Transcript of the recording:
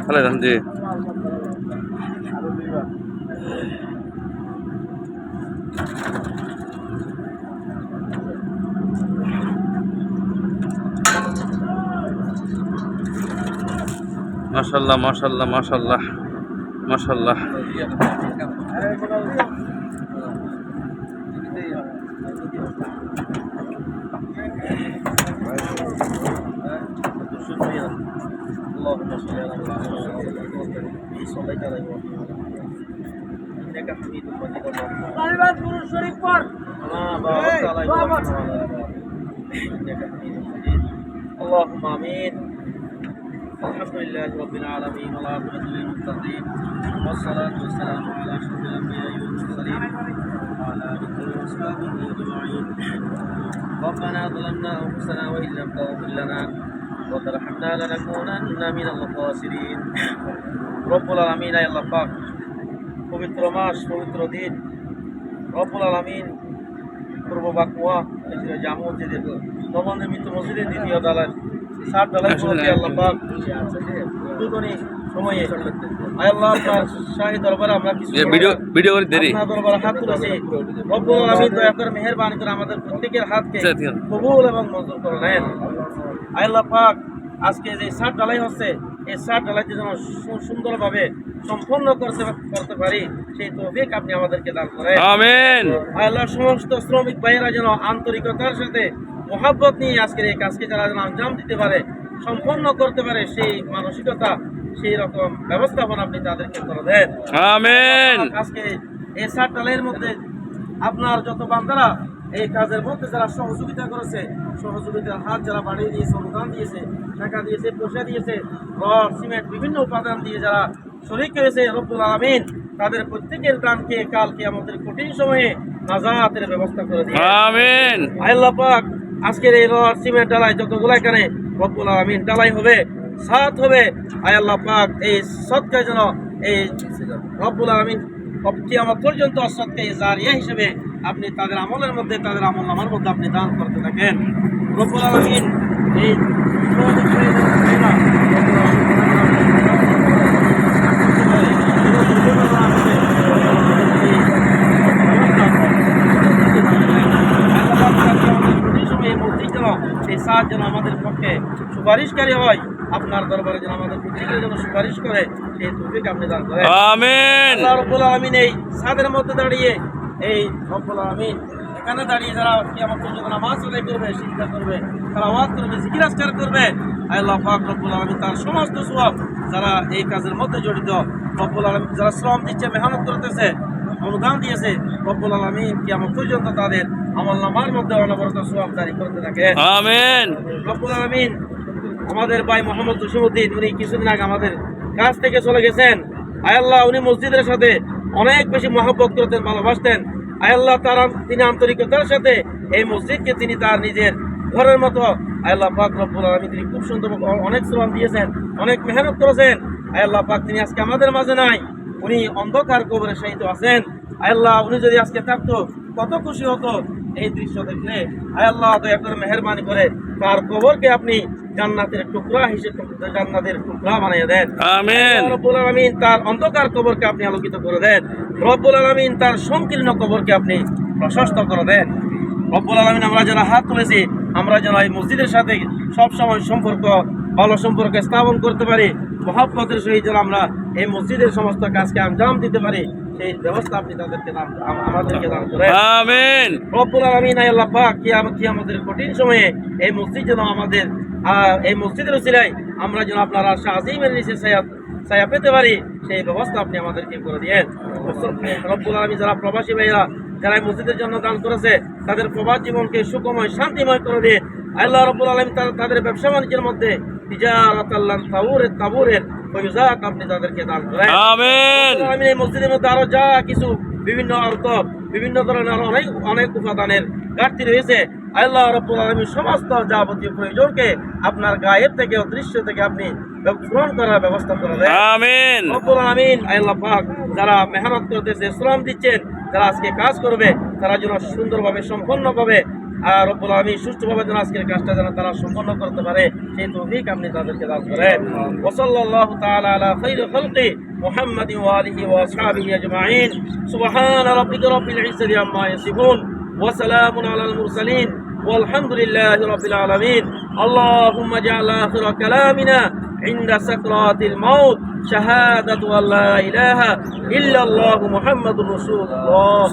ফেলে দেন জি। মাশাআল্লাহ মাশাআল্লাহ মাশাআল্লাহ মাশাআল্লাহ। اللهم آمين. الحمد لله رب العالمين والعاقبة للمتقين والصلاة والسلام على أشرف الأنبياء والمرسلين وعلى آله وصحبه أجمعين. ربنا ظلمنا أنفسنا وإن لم تغفر لنا وترحمنا لنكونن من الخاسرين. রব্বুল আলামিন আল্লাহ পাক পবিত্র মাস পবিত্র দিন রব্বুল আলামিন পূর্ব বাকুয়া জামু মসজিদের নবনির্মিত মসজিদের দ্বিতীয় দালান 7 দালান আল্লাহ পাক দুদনি সময়ে আল্লাহ আপনার শাহী দরবারে আমরা কিছু ভিডিও করে দেরি আপনার দরবারে হাত তুলেছি। রব্বুল আলামিন দয়া করে মেহেরবানি করে আমাদের প্রত্যেকের হাতকে কবুল এবং মঞ্জুর করে নেন। আল্লাহ পাক আজকে যে 7 ডালাই হচ্ছে এই 7 ডালাইতে যেন সুন্দরভাবে সম্পন্ন করতে পারি সেই তৌফিক আপনি আমাদেরকে দান করেন। আমিন। আল্লাহ সমস্ত শ্রমিক ভাইয়েরা যেন আন্তরিকতার সাথে মহব্বত নিয়ে আজকের এই কাজকে যারা যেন আঞ্জাম দিতে পারে সম্পন্ন করতে পারে সেই মানসিকতা সেই রকম ব্যবস্থাপনা আপনি তাদেরকে করে দেন। আমিন। আজকে এই 7 ডালাইয়ের মধ্যে আপনার যত বান্দারা এই কাজের মধ্যে যারা সহযোগিতা করেছে সহযোগিতার হাত যারা বাড়িয়ে দিয়েছে অনুদান দিয়েছে টাকা দিয়েছে পয়সা দিয়েছে রড সিমেন্ট বিভিন্ন উপাদান দিয়ে যারা শরীক করেছে রব্বুল আলামিন তাদের প্রত্যেকের দানকে কালকে আমাদের কঠিন সময়ে নাজাতের ব্যবস্থা করে দিন। আমিন। আল্লাহ পাক আজকের এই রড সিমেন্ট ডালাই যতগুলো এখানে রব্বুল আলামিন ডালাই হবে সাত হবে আল্লাহ পাক এই সদকায় যেন এই রব্বুল আলামিন কিয়ামত পর্যন্ত সদকায়ে জারিয়া হিসেবে আপনি তাদের আমলের মধ্যে তাদের আমলনামার মধ্যে আপনি দান করতে থাকেন। রব্বুল আলামিন এই সেই সাত যেন আমাদের পক্ষে সুপারিশকারী হয় আপনার দরবারে যেন আমাদের প্রত্যেকের জন্য সুপারিশ করে সেই তৌফিক আপনি দান করেন। আমিন। আল্লাহ রাব্বুল আলামিন এই সাদের মধ্যে দাঁড়িয়ে এই রব্বুল আলামিন এখানে দাঁড়িয়ে যারা কিয়ামত পর্যন্ত নামাজ আদায় করবে সিজদা করবে তেলাওয়াত করবে জিকির আজকার করবে আল্লাহ পাক রব্বুল আলামিন তার সমস্ত সওয়াব যারা এই কাজের মধ্যে জড়িত রব্বুল আলামিন যারা শ্রম দিচ্ছে মেহনত করতেছে অনুদান দিয়েছে রব্বুল আলামিন কিয়ামত পর্যন্ত তাদের আমলনামার মধ্যে অনবরত সওয়াব জারি করতে থাকে। আমিন। রব্বুল আলামিন আমাদের ভাই মোহাম্মদ জসিমউদ্দিন উনি কিছুদিন আগে আমাদের কাছ থেকে চলে গেছেন। আল্লাহ উনি মসজিদের সাথে অনেক বেশি মহব্বত করতেন ভালোবাসতেন। আল্লাহ তিনি আন্তরিকতার সাথে এই মসজিদকে তিনি তার নিজের ঘরের মতো আল্লাহ পাক রব্বুল আলামিন তিনি খুব সুন্দর অনেক শ্রম দিয়েছেন অনেক মেহনত করেছেন। আল্লাহ পাক তিনি আজকে আমাদের মাঝে নাই উনি অন্ধকার কবরে শায়িত আছেন। আল্লাহ উনি যদি আজকে থাকতো কত খুশি হতো এই দৃশ্য দেখলে। আল্লাহ দয়া করে মেহেরবানি করে তার কবরকে আপনি জান্নাতের টুকরা হিসেবে জান্নাতের টুকরা বানিয়ে দেন। আমিন। রব্বুল আলামিন তার অন্ধকার কবরকে আপনি আলোকিত করে দেন। রব্বুল আলামিন তার সংকীর্ণ কবরকে আপনি প্রশস্ত করে দেন। রব্বুল আলামিন আমরা যারা হাত তুলেছি আমরা যেন এই মসজিদের সাথে সবসময় সম্পর্ক ভালো সম্পর্ক স্থাপন করতে পারি মহব্বতের সহিত যেন আমরা এই মসজিদের সমস্ত কাজকে আঞ্জাম দিতে পারি সেই ব্যবস্থা আপনি তাদেরকে আমাদেরকে দান করেন। আমিন। রব্বুল আলামিন আল্লাহ পাক কিয়ামতের কঠিন সময়ে এই মসজিদ যেন আমাদের এই মসজিদের উসিলায় আমরা যেন আপনার আরশ আজিমের নিচে ছায়া পেতে পারি সেই ব্যবস্থা আপনি আমাদেরকে করে দিয়েন। রব্বুল আলামিন যারা প্রবাসী ভাইরা যারা এই মসজিদের জন্য দান করেছে তাদের প্রবাস জীবনকে সুখময় শান্তিময় করে দিন। আল্লাহ রব্বুল আলামিন তাদের ব্যবসা বাণিজ্যের মধ্যে তিজারাতাল্লান তাবুরের ফয়জাত আপনি তাদেরকে দান করেন। আমিন। আমি এই মসজিদের মধ্যে আরো যা কিছু বিভিন্ন অর্থ বিভিন্ন ধরনের অনেক উপাদানের ঘাটতি রয়েছে আল্লাহ রাব্বুল আলামিন সমস্ত যাবতীয় প্রয়োজনকে আপনার গায়েব থেকে অদৃশ্য থেকে আপনি পূরণ করার ব্যবস্থা করে দেন। আমিন। রব্বুল আলামিন আল্লাহ পাক যারা মেহনত করতেছে শ্রম দিচ্ছেন যারা আজকে কাজ করবে তারা যেন সুন্দরভাবে সম্পন্ন পাবে আর রব্বুল আলামিন সুষ্ঠুভাবে যেন আজকের কাজটা যেন তারা সম্পন্ন করতে পারে সেই তৌফিক আপনি তাদেরকে দান করেন। ওয়া সাল্লাল্লাহু তাআলা আলা খাইরি খালকি মুহাম্মাদিন ওয়া আলিহি ওয়া আসহাবিহি আজমাইন। সুবহান রাব্বিকা রাব্বিল ইজ্জাতি আম্মা ইয়াসিফুন ওয়া সালামুন আলাল মুরসালিন ওয়ালহামদুলিল্লাহি রাব্বিল আলামিন। আল্লাহুম্মা জাআল আখিরা কালামিনা ইনদা সাকরাতিল মাউত শাহাদাতু আল্লা ইলাহা ইল্লাল্লাহু মুহাম্মাদুর রাসূলুল্লাহ।